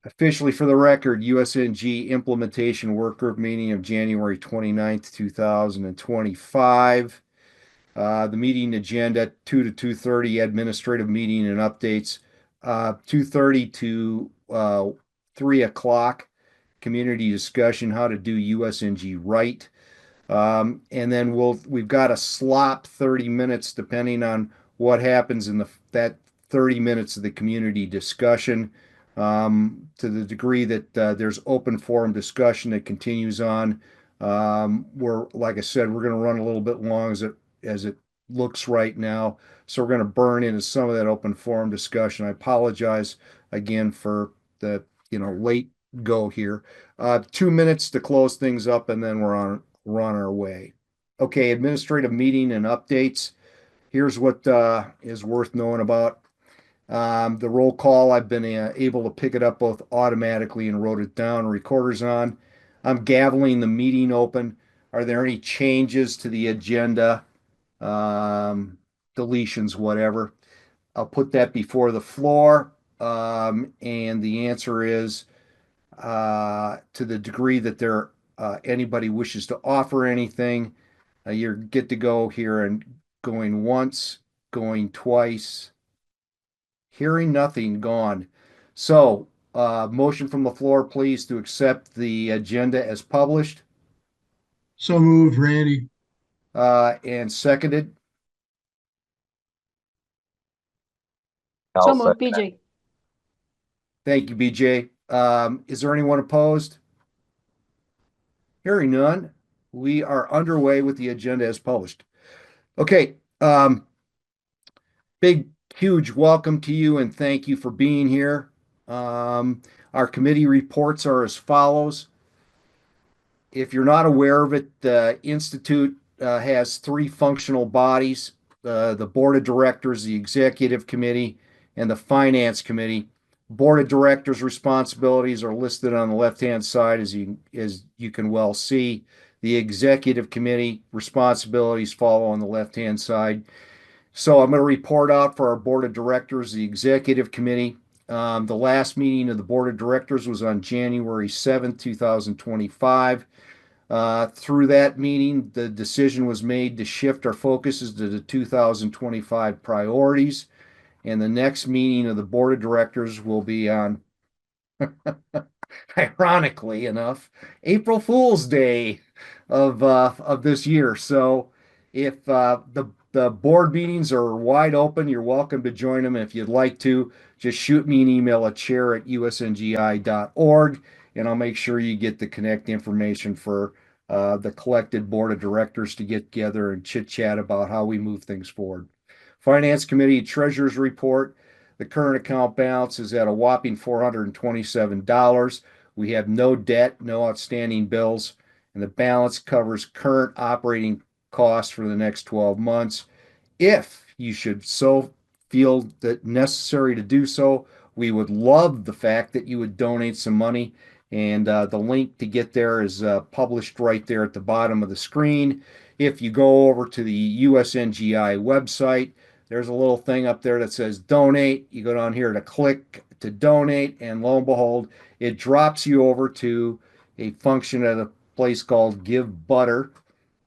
Officially for the record, USNG Implementation Work Group meeting of January 29th, 2025. The meeting agenda 2 to 2:30, administrative meeting and updates. 2:30 to 3 o'clock, community discussion, how to do USNG right. And then we've got a slot 30 minutes depending on what happens in that 30 minutes of the community discussion. To the degree that there's open forum discussion that continues on. Like I said, we're going to run a little bit long as it looks right now. So we're going to burn into some of that open forum discussion. I apologize again for the late go here. 2 minutes to close things up, and then we're on our way. Okay, administrative meeting and updates. Here's what is worth knowing about. The roll call, I've been able to pick it up both automatically and wrote it down. Recorder's on. I'm gaveling the meeting open. Are there any changes to the agenda? Um, Deletions, whatever. I'll put that before the floor. And the answer is to the degree that anybody wishes to offer anything, you get to go here and going once, going twice, hearing nothing, gone. So, motion from the floor, please, to accept the agenda as published, So moved, Randy. and seconded. So I'll moved, second it. BJ. Thank you, BJ. Is there anyone opposed? Hearing none, we are underway with the agenda as published. Okay, big, huge welcome to you and thank you for being here. Our committee reports are as follows. If you're not aware of it, the Institute has three functional bodies, the Board of Directors, the Executive Committee, and the Finance Committee. Board of Directors responsibilities are listed on the left-hand side, as you can well see. The Executive Committee responsibilities follow on the left-hand side. So I'm going to report out for our Board of Directors, the Executive Committee. The last meeting of the Board of Directors was on January 7th, 2025. Through that meeting, the decision was made to shift our focuses to the 2025 priorities. And the next meeting of the Board of Directors will be on, ironically enough, April Fool's Day of this year. So if the board meetings are wide open, you're welcome to join them. If you'd like to, just shoot me an email at chair@usngi.org, and I'll make sure you get the connect information for the collected board of directors to get together and chit chat about how we move things forward. Finance Committee Treasurer's Report. The current account balance is at a whopping $427. We have no debt, no outstanding bills, and the balance covers current operating costs for the next 12 months. If you should so feel that necessary to do so, we would love the fact that you would donate some money. And the link to get there is published right there at the bottom of the screen. If you go over to the USNGI website, there's a little thing up there that says donate. You go down here to click to donate, and lo and behold, it drops you over to a function at a place called Give Butter.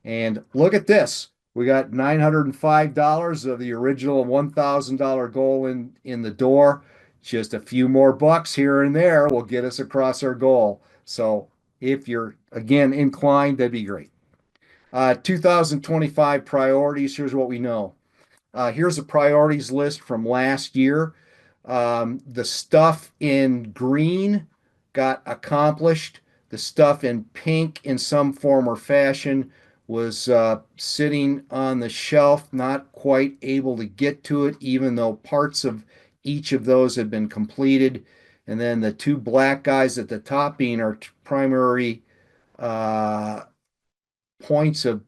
And look at this. We got $905 of the original $1,000 goal in the door. Just a few more bucks here and there will get us across our goal. So if you're, again, inclined, that'd be great. 2025 priorities. Here's what we know. Here's a priorities list from last year. The stuff in green got accomplished. The stuff in pink, in some form or fashion, was sitting on the shelf, not quite able to get to it, even though parts of each of those had been completed. And then the two black guys at the top being our primary points of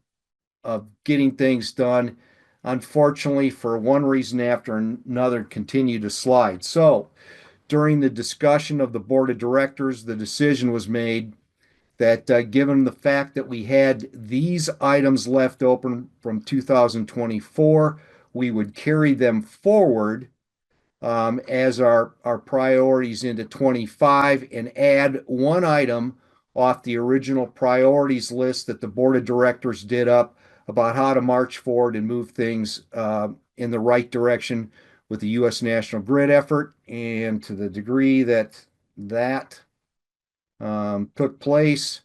getting things done, unfortunately, for one reason after another, continue to slide. So during the discussion of the board of directors, the decision was made that given the fact that we had these items left open from 2024, we would carry them forward as our priorities into 25 and add one item off the original priorities list that the board of directors did up about how to march forward and move things in the right direction with the U.S. National Grid effort. And to the degree that that took place,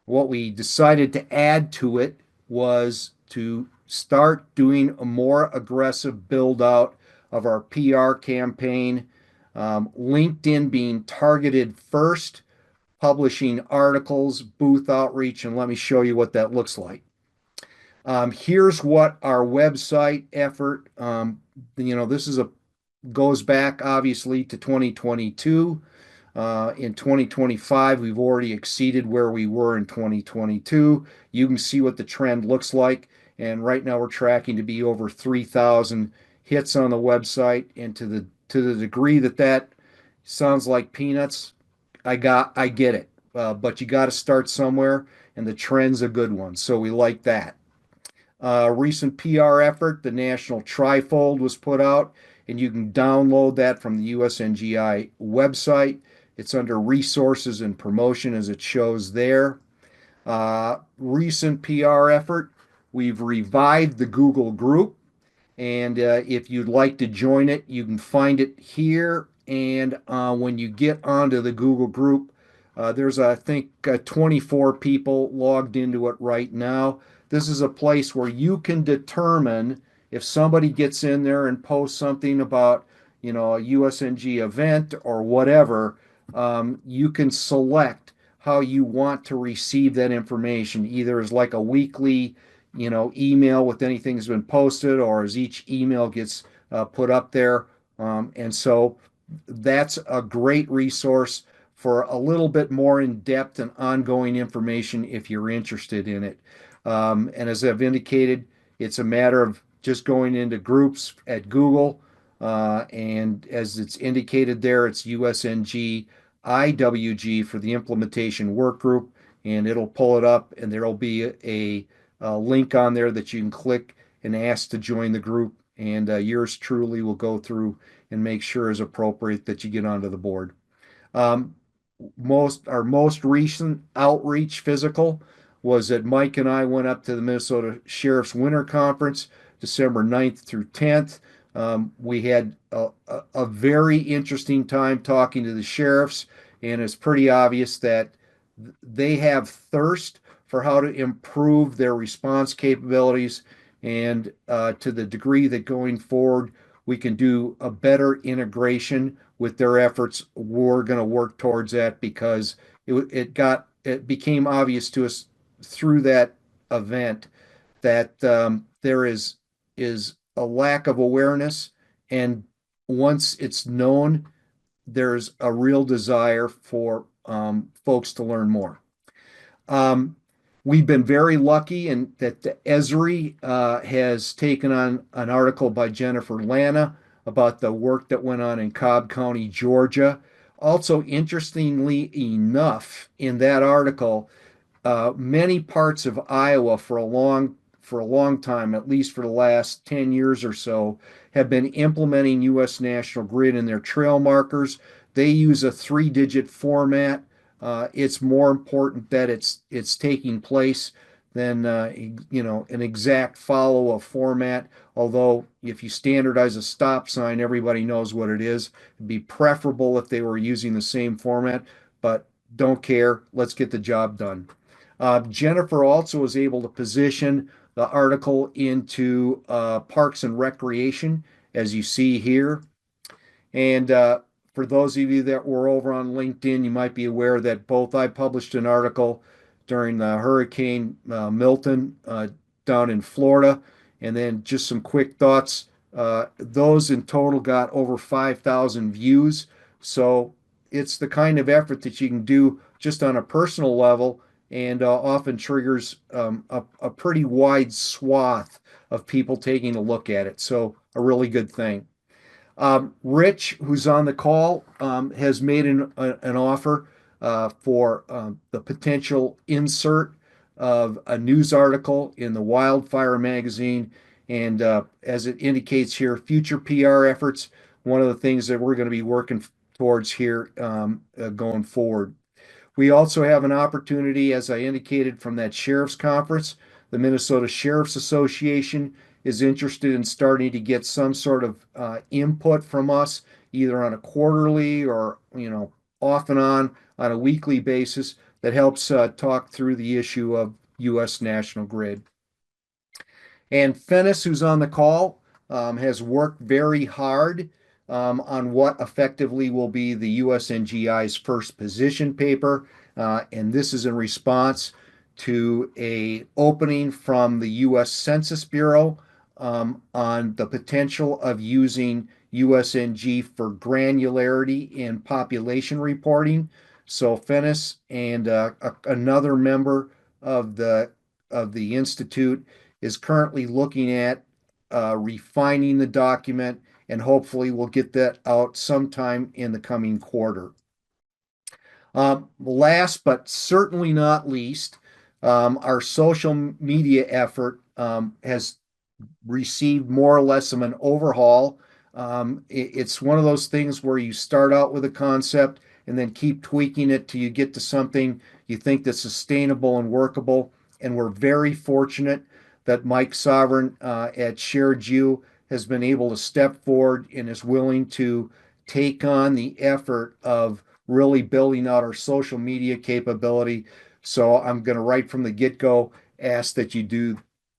what we decided to add to it was to start doing a more aggressive build out of our PR campaign. LinkedIn being targeted first, publishing articles, booth outreach, and let me show you what that looks like. Here's what our website effort, this is goes back obviously to 2022. In 2025, we've already exceeded where we were in 2022. You can see what the trend looks like. And right now we're tracking to be over 3,000 hits on the website. And to the degree that that sounds like peanuts, I get it. But you got to start somewhere, and the trend's a good one. So we like that. Recent PR effort, the National Trifold was put out, and you can download that from the USNGI website. It's under resources and promotion as it shows there. Recent PR effort, we've revived the Google group. And if you'd like to join it, you can find it here. And when you get onto the Google group, there's, I think, 24 people logged into it right now. This is a place where you can determine if somebody gets in there and posts something about, a USNG event or whatever, you can select how you want to receive that information, either as like a weekly email with anything that's been posted, or as each email gets put up there. And so that's a great resource for a little bit more in depth and ongoing information if you're interested in it. And as I've indicated, it's a matter of just going into groups at Google. And as it's indicated there, it's USNG IWG for the implementation work group, and it'll pull it up, and there'll be a link on there that you can click and ask to join the group. And yours truly will go through and make sure as appropriate that you get onto the board. Um, our most recent outreach physical was that Mike and I went up to the Minnesota Sheriff's Winter Conference, December 9th through 10th. We had a very interesting time talking to the sheriffs, and it's pretty obvious that they have thirst for how to improve their response capabilities, and to the degree that going forward we can do a better integration with their efforts, we're going to work towards that, because it became obvious to us through that event that there is a lack of awareness, and once it's known, there's a real desire for folks to learn more. Um, we've been very lucky in that the Esri has taken on an article by Jennifer Lana about the work that went on in Cobb County, Georgia. Also, interestingly enough, in that article, many parts of Iowa for a long time, at least for the last 10 years or so, have been implementing US National Grid in their trail markers. They use a 3-digit format. It's more important that it's taking place than an exact follow a format. Although if you standardize a stop sign, everybody knows what it is. It'd be preferable if they were using the same format, but don't care. Let's get the job done. Jennifer also was able to position the article into Parks and Recreation, as you see here. And for those of you that were over on LinkedIn, you might be aware that both I published an article during the Hurricane Milton down in Florida, and then just some quick thoughts. Those in total got over 5,000 views. So it's the kind of effort that you can do just on a personal level, and often triggers a pretty wide swath of people taking a look at it. So a really good thing. Rich, who's on the call, has made an offer for the potential insert of a news article in the Wildfire magazine. And as it indicates here, future PR efforts one of the things that we're going to be working towards here going forward. We also have an opportunity, as I indicated from that sheriff's conference. The Minnesota Sheriff's Association is interested in starting to get some sort of input from us, either on a quarterly or, off and on a weekly basis that helps talk through the issue of U.S. National Grid. And Fennis, who's on the call, has worked very hard on what effectively will be the USNGI's first position paper. And this is in response to a opening from the U.S. Census Bureau on the potential of using USNG for granularity in population reporting. So Fennis and another member of the institute is currently looking at refining the document, and hopefully we'll get that out sometime in the coming quarter. Last but certainly not least, our social media effort has received more or less of an overhaul. It's one of those things where you start out with a concept and then keep tweaking it till you get to something you think that's sustainable and workable. And we're very fortunate that Mike Sovereign at Shared You has been able to step forward and is willing to take on the effort of really building out our social media capability. So I'm going to, right from the get-go, ask that you do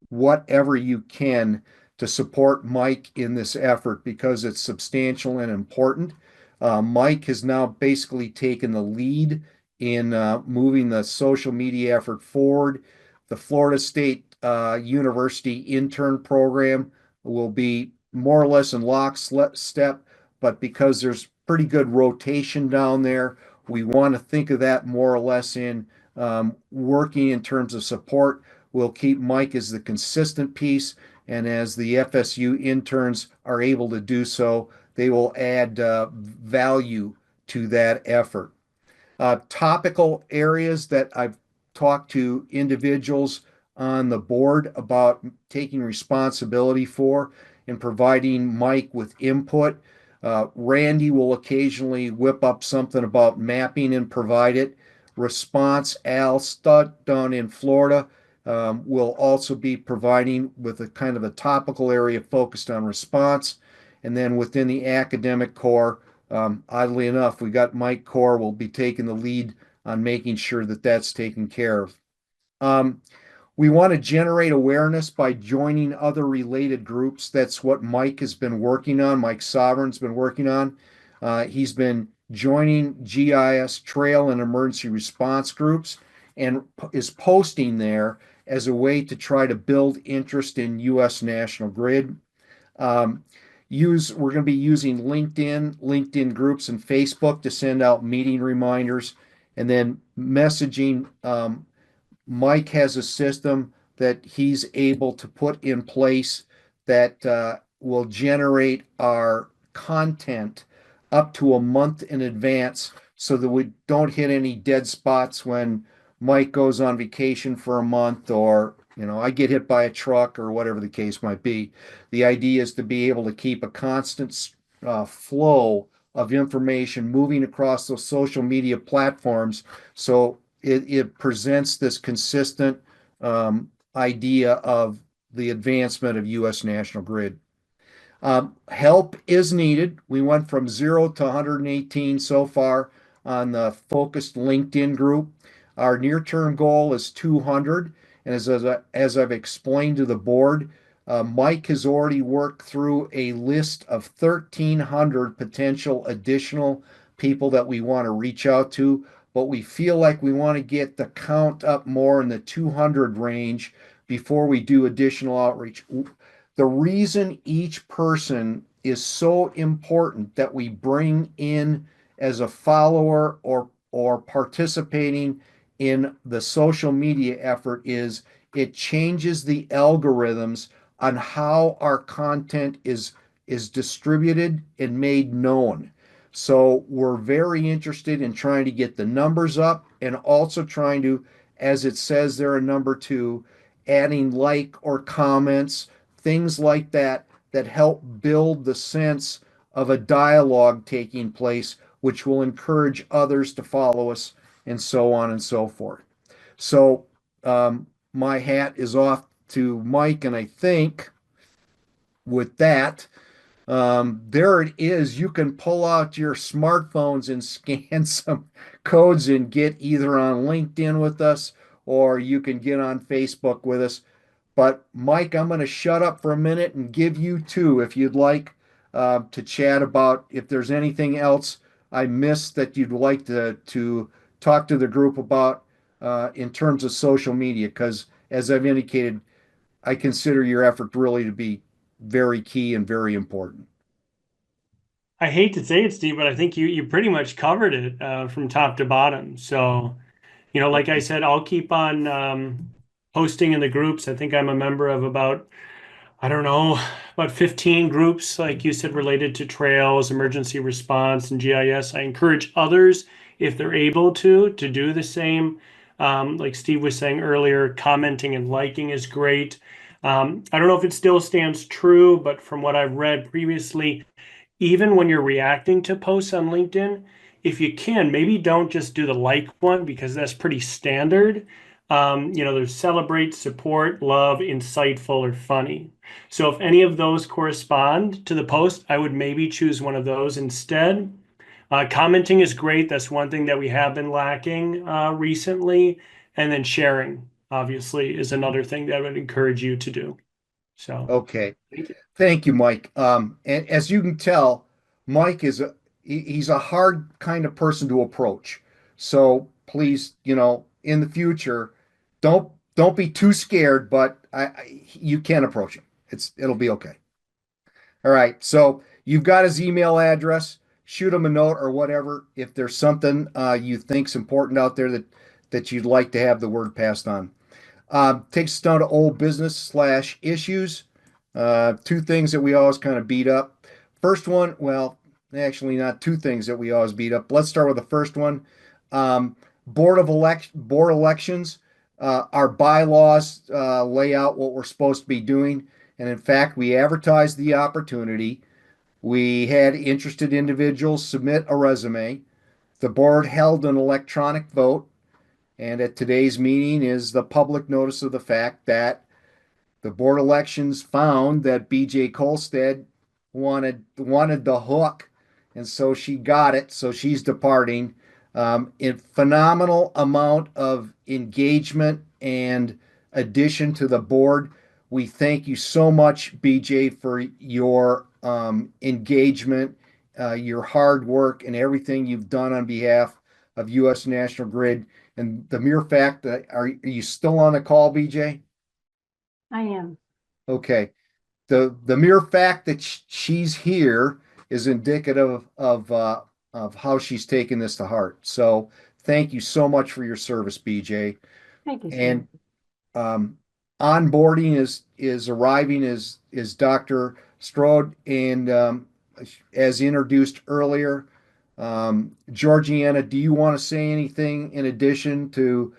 whatever you can to support Mike in this effort because it's substantial and important. Mike has now basically taken the lead in moving the social media effort forward. The Florida State University intern program will be more or less in lockstep, but because there's pretty good rotation down there, we want to think of that more or less in working in terms of support. We'll keep Mike as the consistent piece, and as the FSU interns are able to do so, they will add value to that effort. Topical areas that I've talked to individuals on the board about taking responsibility for and providing Mike with input. Randy will occasionally whip up something about mapping and provide it. Response Al Stud down in Florida will also be providing with a kind of a topical area focused on response. And then within the academic core, oddly enough, we got Mike Core will be taking the lead on making sure that that's taken care of. We want to generate awareness by joining other related groups. That's what Mike has been working on. Mike Sovereign's been working on. He's been joining GIS trail and emergency response groups and is posting there as a way to try to build interest in U.S. National Grid. We're going to be using LinkedIn groups, and Facebook to send out meeting reminders, and then messaging. Mike has a system that he's able to put in place that will generate our content up to a month in advance so that we don't hit any dead spots when Mike goes on vacation for a month or I get hit by a truck or whatever the case might be. The idea is to be able to keep a constant flow of information moving across those social media platforms so it presents this consistent idea of the advancement of U.S. National Grid. Help is needed. We went from 0 to 118 so far on the focused LinkedIn group. Our near-term goal is 200. And as I've explained to the board, Mike has already worked through a list of 1,300 potential additional people that we want to reach out to, but we feel like we want to get the count up more in the 200 range before we do additional outreach. The reason each person is so important that we bring in as a follower or participating in the social media effort is it changes the algorithms on how our content is distributed and made known. So we're very interested in trying to get the numbers up and also trying to, as it says there in number 2, adding like or comments, things like that help build the sense of a dialogue taking place, which will encourage others to follow us, and so on and so forth. So, my hat is off to Mike, and I think with that, there it is. You can pull out your smartphones and scan some codes and get either on LinkedIn with us or you can get on Facebook with us. But Mike, I'm going to shut up for a minute and give you two if you'd like to chat about if there's anything else I missed that you'd like to talk to the group about in terms of social media. Because as I've indicated, I consider your effort really to be very key and very important. I hate to say it, Steve, but I think you pretty much covered it from top to bottom. So, like I said, I'll keep on posting in the groups. I think I'm a member of about, I don't know, about 15 groups, like you said, related to trails, emergency response, and GIS. I encourage others, if they're able to do the same. Like Steve was saying earlier, commenting and liking is great. I don't know if it still stands true, but from what I've read previously, even when you're reacting to posts on LinkedIn, if you can, maybe don't just do the like one because that's pretty standard. There's celebrate, support, love, insightful, or funny. So if any of those correspond to the post, I would maybe choose one of those instead. Commenting is great. That's one thing that we have been lacking recently. And then sharing, obviously, is another thing that I would encourage you to do. So, Okay. thank you. Thank you, Mike. And as you can tell, Mike is he's a hard kind of person to approach. So please, in the future, don't be too scared, but you can approach him. It'll be okay. All right. So you've got his email address. Shoot him a note or whatever if there's something you think's important out there that you'd like to have the word passed on. Takes us down to old business slash issues. Two things that we always kind of beat up. First one, well, actually not two things that we always beat up. Let's start with the first one. Board elections. Our bylaws lay out what we're supposed to be doing, and in fact, we advertised the opportunity. We had interested individuals submit a resume. The board held an electronic vote, and at today's meeting is the public notice of the fact that the board elections found that BJ Kolstad wanted the hook, and so she got it. So she's departing. A phenomenal amount of engagement and addition to the board. We thank you so much, BJ, for your engagement, your hard work, and everything you've done on behalf of U.S. National Grid. And the mere fact that are you still on the call, BJ? I am. Okay. The mere fact that she's here is indicative of how she's taken this to heart. So thank you so much for your service, BJ. Thank you, And Steve. onboarding is arriving is Dr. Strode, and as introduced earlier, Georgiana, do you want to say anything in addition to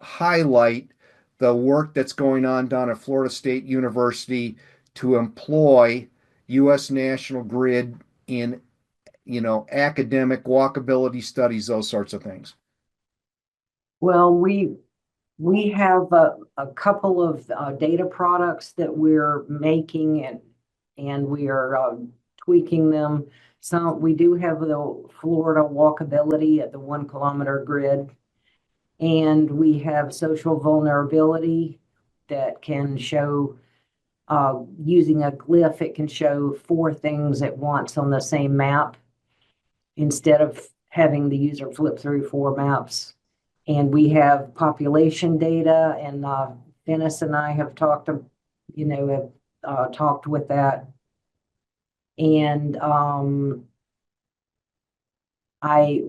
highlight the work that's going on down at Florida State University to employ U.S. National Grid in, academic walkability studies, those sorts of things? Well, we have a couple of data products that we're making and we are tweaking them. Some we do have the Florida walkability at the 1 kilometer grid, and we have social vulnerability that can show using a glyph. It can show 4 things at once on the same map instead of having the user flip through 4 maps. And we have population data, and Dennis and I have talked with that. And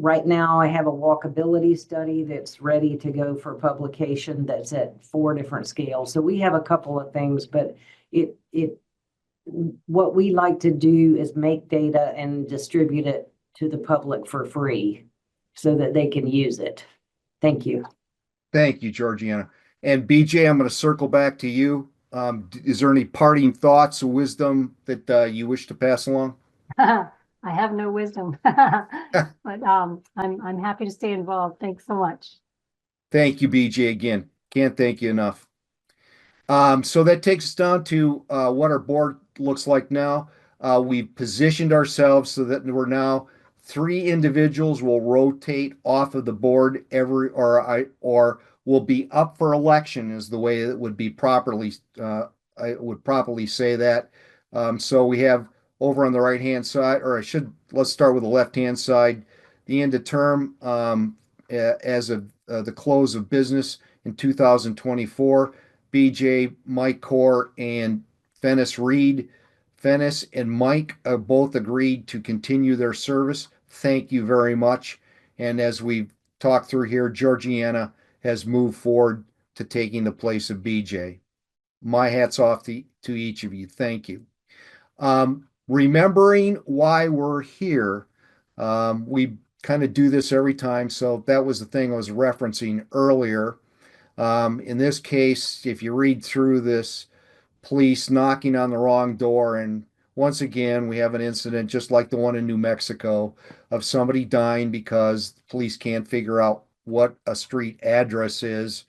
right now I have a walkability study that's ready to go for publication that's at 4 different scales. So we have a couple of things, but what we like to do is make data and distribute it to the public for free so that they can use it. Thank you. Thank you, Georgiana. And BJ, I'm going to circle back to you. Is there any parting thoughts or wisdom that you wish to pass along? I have no wisdom, but I'm happy to stay involved. Thanks so much. Thank you, BJ, again. Can't thank you enough. So that takes us down to what our board looks like now. We've positioned ourselves so that we're now three individuals will rotate off of the board or will be up for election is the way it would be properly. I would properly say that. So we have over on the right hand side, or let's start with the left hand side. The end of term as of the close of business in 2024. BJ, Mike Core, and Fennis Reed. Fennis and Mike have both agreed to continue their service. Thank you very much. And as we've talked through here, Georgiana has moved forward to taking the place of BJ. My hat's off to each of you. Thank you. Remembering why we're here, we kind of do this every time. So that was the thing I was referencing earlier. In this case, if you read through this, police knocking on the wrong door, and once again, we have an incident just like the one in New Mexico of somebody dying because the police can't figure out what a street address is,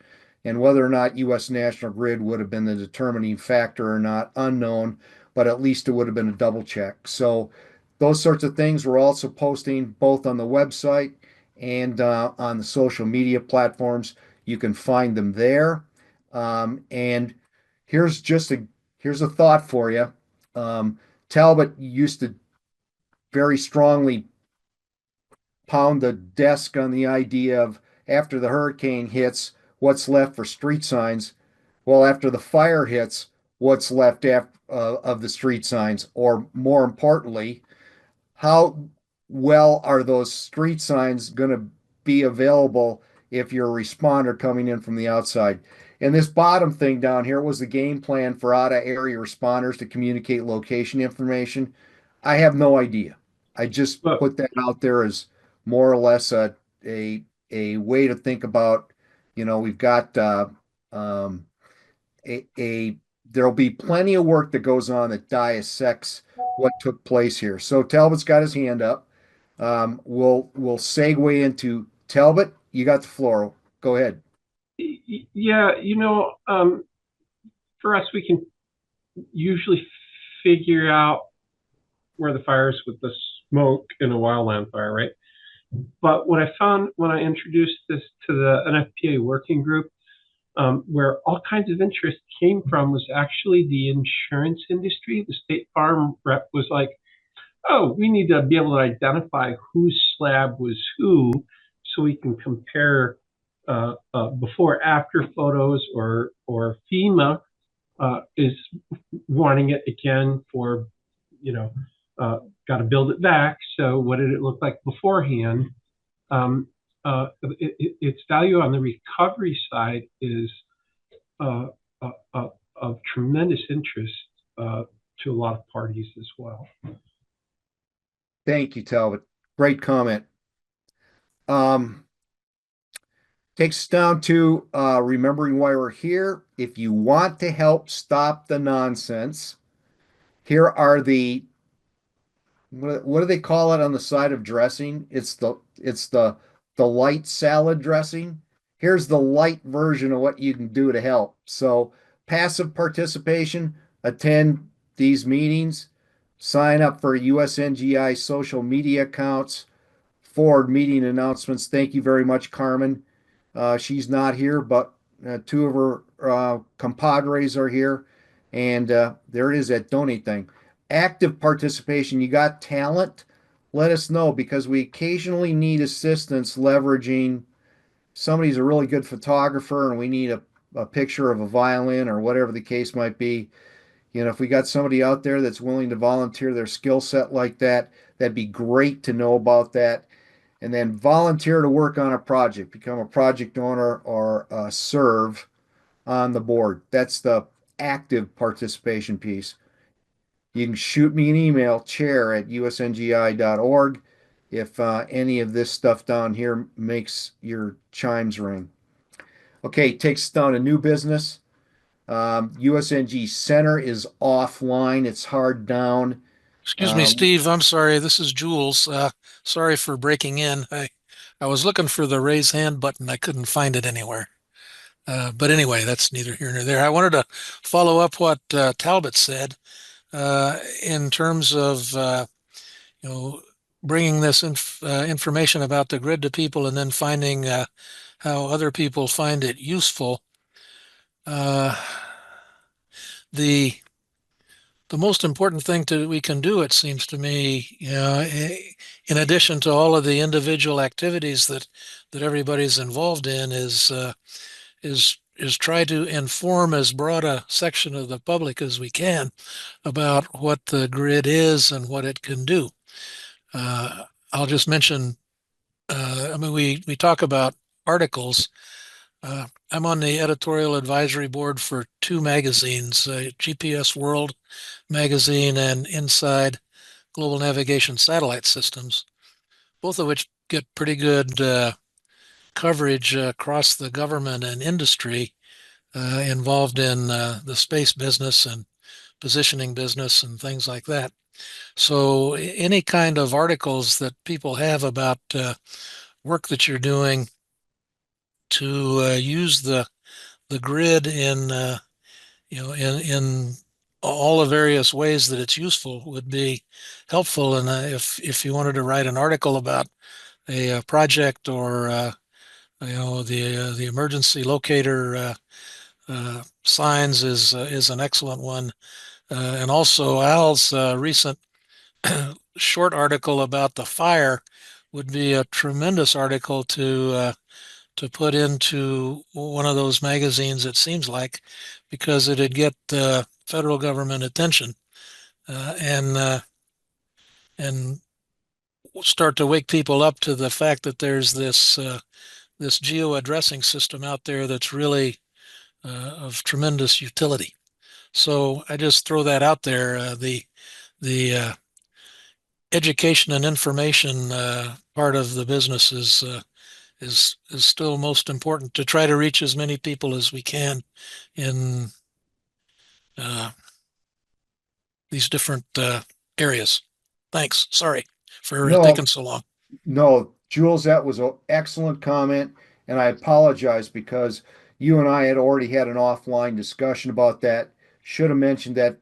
and whether or not U.S. National Grid would have been the determining factor or not, unknown, but at least it would have been a double check. So those sorts of things we're also posting both on the website and on the social media platforms. You can find them there. And here's here's a thought for you. Talbot used to very strongly pound the desk on the idea of after the hurricane hits, what's left for street signs? Well, after the fire hits, what's left of the street signs? Or more importantly, how well are those street signs going to be available if you're a responder coming in from the outside? And this bottom thing down here was the game plan for out of area responders to communicate location information. I have no idea. I just Look, put that out there as more or less a, a way to think about, we've got um, a there'll be plenty of work that goes on that dissects what took place here. So Talbot's got his hand up. We'll segue into Talbot. You got the floor. Go ahead. yeah, for us, we can usually figure out where the fire is with the smoke in a wildland fire, right? But what I found when I introduced this to the NFPA working group, where all kinds of interest came from was actually the insurance industry. The State Farm rep was like, oh, we need to be able to identify whose slab was who so we can compare before after photos, or FEMA is wanting it again for, got to build it back. So what did it look like beforehand? Its value on the recovery side is of tremendous interest to a lot of parties as well. Thank you, Talbot. Great comment. Takes us down to remembering why we're here. If you want to help stop the nonsense, here are what do they call it on the side of dressing? It's the light salad dressing. Here's the light version of what you can do to help. So passive participation, attend these meetings, sign up for USNGI social media accounts, forward meeting announcements. Thank you very much, Carmen. She's not here, but two of her compadres are here. And there it is, that donate thing. Active participation. You got talent? Let us know, because we occasionally need assistance leveraging somebody's a really good photographer and we need a picture of a violin or whatever the case might be. If we got somebody out there that's willing to volunteer their skill set like that, that'd be great to know about that. And then volunteer to work on a project, become a project owner, or serve on the board. That's the active participation piece. You can shoot me an email, chair@usngi.org, if any of this stuff down here makes your chimes ring. Okay, takes us down to new business. USNG Center is offline. It's hard down. Excuse me, Steve. I'm sorry. This is Jules. Sorry for breaking in. I was looking for the raise hand button. I couldn't find it anywhere. But anyway, that's neither here nor there. I wanted to follow up what Talbot said in terms of you know bringing this information about the grid to people and then finding how other people find it useful. Uh, the the most important thing we can do, it seems to me, in addition to all of the individual activities that everybody's involved in, is try to inform as broad a section of the public as we can about what the grid is and what it can do. I'll just mention, I mean, we talk about articles. I'm on the editorial advisory board for two magazines, GPS World magazine and Inside Global Navigation Satellite Systems, both of which get pretty good coverage across the government and industry involved in the space business and positioning business and things like that. So any kind of articles that people have about work that you're doing to use the grid in in all the various ways that it's useful would be helpful. And if you wanted to write an article about a project or the emergency locator signs is an excellent one. And also Al's recent short article about the fire would be a tremendous article to put into one of those magazines, it seems like, because it'd get federal government attention and start to wake people up to the fact that there's this geo addressing system out there that's really of tremendous utility. So I just throw that out there. The education and information part of the business is still most important to try to reach as many people as we can in uh, these different areas. Thanks. Sorry for taking No, so long. no, Jules, that was an excellent comment, and I apologize because you and I had already had an offline discussion about that. Should have mentioned that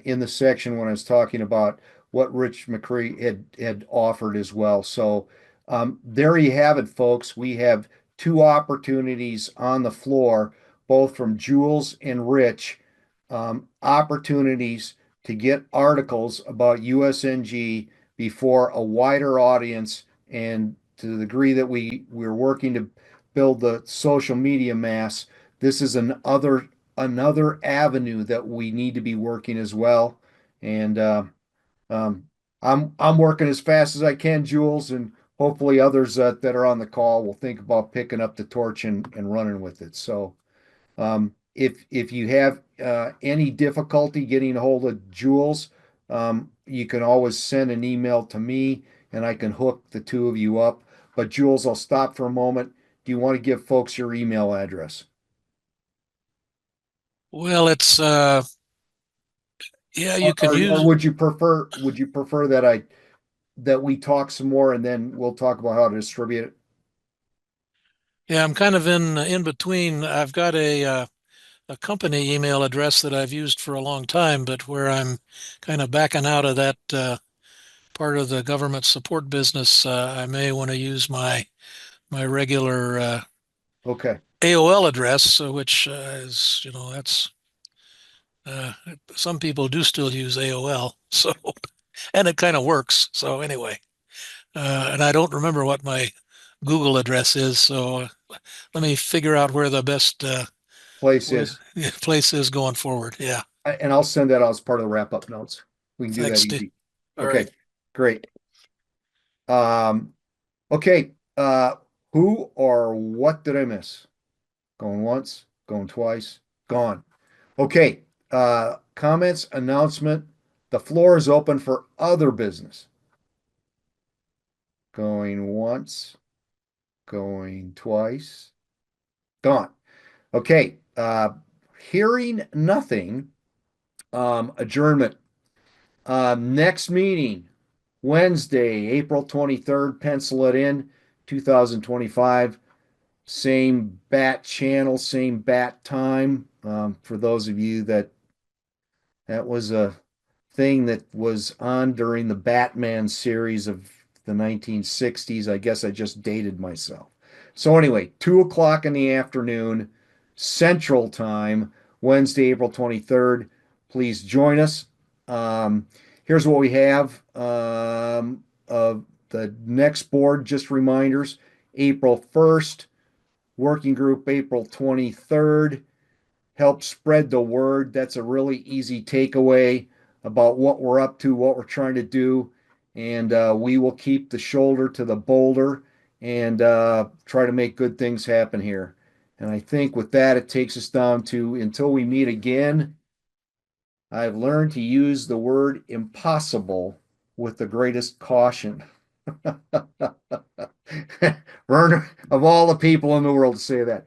in the section when I was talking about what Rich McCree had offered as well. So there you have it, folks. We have two opportunities on the floor, both from Jules and Rich, opportunities to get articles about USNG before a wider audience, and to the degree that we're working to build the social media mass, this is another avenue that we need to be working as well. And um, I'm working as fast as I can, Jules, and hopefully others that are on the call will think about picking up the torch and running with it. So if you have any difficulty getting a hold of Jules, you can always send an email to me and I can hook the two of you up. But Jules, I'll stop for a moment. Do you want to give folks your email address? Well, it's yeah, you can Or use. would you prefer that we talk some more and then we'll talk about how to distribute it? Yeah, I'm kind of in between. I've got a company email address that I've used for a long time, but where I'm kind of backing out of that part of the government support business, I may want to use my regular Okay. AOL address, which is, that's uh, some people do still use AOL, so and it kind of works. So anyway, and I don't remember what my Google address is, so let me figure out where the best Place where is. place is going forward. Yeah, And I'll send that out as part of the wrap up notes. We can do thanks, that Steve. easy. All Okay, right. great. Um, okay, who or what did I miss? Going once, going twice, gone. Okay, comments, announcement. The floor is open for other business. Going once, going twice, gone. Okay, Hearing nothing, adjournment. Next meeting, Wednesday, April 23rd, pencil it in, 2025. Same bat channel, same bat time. For those of you that was a thing that was on during the Batman series of the 1960s. I guess I just dated myself. So anyway, 2 o'clock in the afternoon, Central Time, Wednesday, April 23rd. Please join us. Here's what we have. The next board, just reminders, April 1st, working group April 23rd. Help spread the word. That's a really easy takeaway about what we're up to, what we're trying to do. And we will keep the shoulder to the boulder and try to make good things happen here. And I think with that, it takes us down to until we meet again, I've learned to use the word impossible with the greatest caution. Werner, of all the people in the world to say that.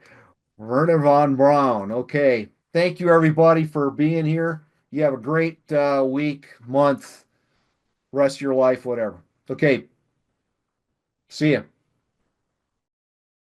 Werner von Braun. Okay. Thank you, everybody, for being here. You have a great week, month, rest of your life, whatever. Okay. See ya.